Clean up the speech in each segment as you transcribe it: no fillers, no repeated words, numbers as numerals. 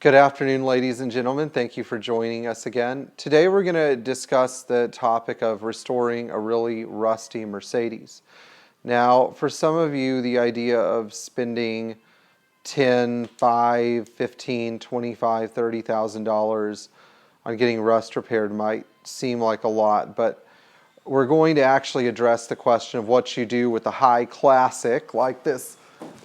Good afternoon, ladies and gentlemen. Thank you for joining us again. Today we're going to discuss the topic of restoring a really rusty Mercedes. Now, for some of you, the idea of spending $10, $5, $15, $25, $30,000 on getting rust repaired might seem like a lot, but we're going to actually address the question of what you do with a high classic like this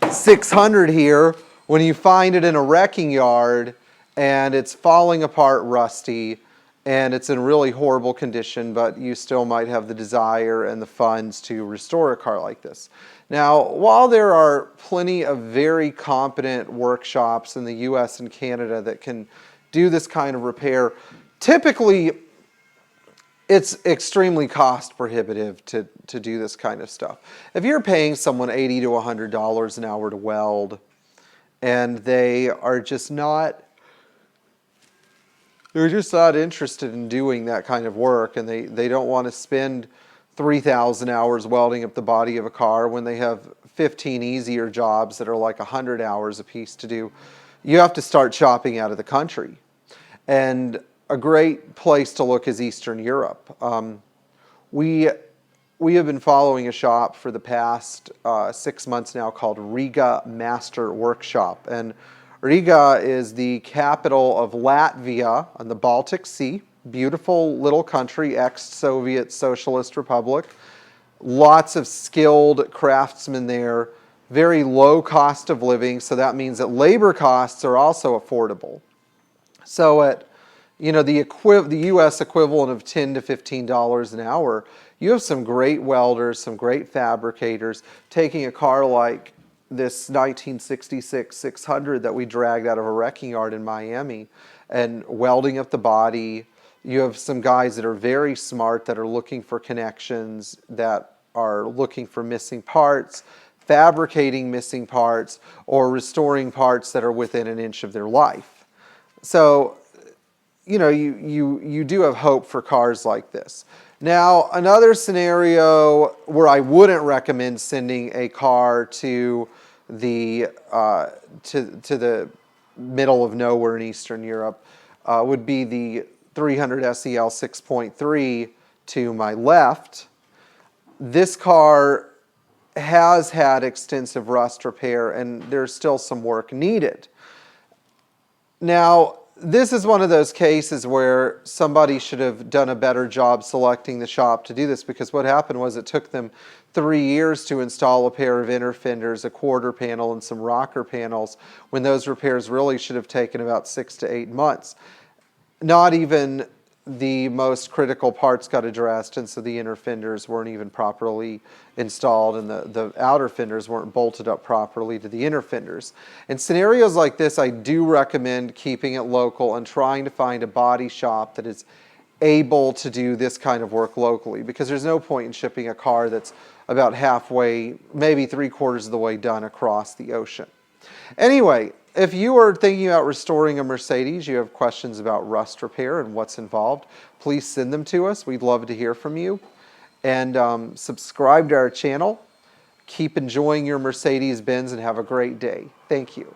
600 here when you find it in a wrecking yard and it's falling apart rusty and it's in really horrible condition, but you still might have the desire and the funds to restore a car like this. Now, while there are plenty of very competent workshops in the US and Canada that can do this kind of repair, typically it's extremely cost prohibitive to do this kind of stuff. If you're paying someone $80 to $100 an hour to weld and they're just not interested in doing that kind of work, and they don't want to spend 3,000 hours welding up the body of a car when they have 15 easier jobs that are like 100 hours a piece to do, you have to start shopping out of the country. And a great place to look is Eastern Europe. We have been following a shop for the past 6 months now called Riga Master Workshop. And Riga is the capital of Latvia on the Baltic Sea. Beautiful little country, ex-Soviet Socialist Republic. Lots of skilled craftsmen there. Very low cost of living, so that means that labor costs are also affordable. So at the U.S. equivalent of $10 to $15 an hour, you have some great welders, some great fabricators taking a car like this 1966 600 that we dragged out of a wrecking yard in Miami and welding up the body. You have some guys that are very smart that are looking for connections, that are looking for missing parts, fabricating missing parts, or restoring parts that are within an inch of their life. So you do have hope for cars like this. Now, another scenario where I wouldn't recommend sending a car to the middle of nowhere in Eastern Europe would be the 300 SEL 6.3 to my left. This car has had extensive rust repair and there's still some work needed. Now, this is one of those cases where somebody should have done a better job selecting the shop to do this, because what happened was it took them 3 years to install a pair of inner fenders, a quarter panel, and some rocker panels, when those repairs really should have taken about 6 to 8 months. Not even the most critical parts got addressed, and so the inner fenders weren't even properly installed, and the outer fenders weren't bolted up properly to the inner fenders. In scenarios like this, I do recommend keeping it local and trying to find a body shop that is able to do this kind of work locally, because there's no point in shipping a car that's about halfway, maybe 3/4 of the way done across the ocean. Anyway, if you are thinking about restoring a Mercedes, you have questions about rust repair and what's involved, please send them to us. We'd love to hear from you. And subscribe to our channel. Keep enjoying your Mercedes-Benz and have a great day. Thank you.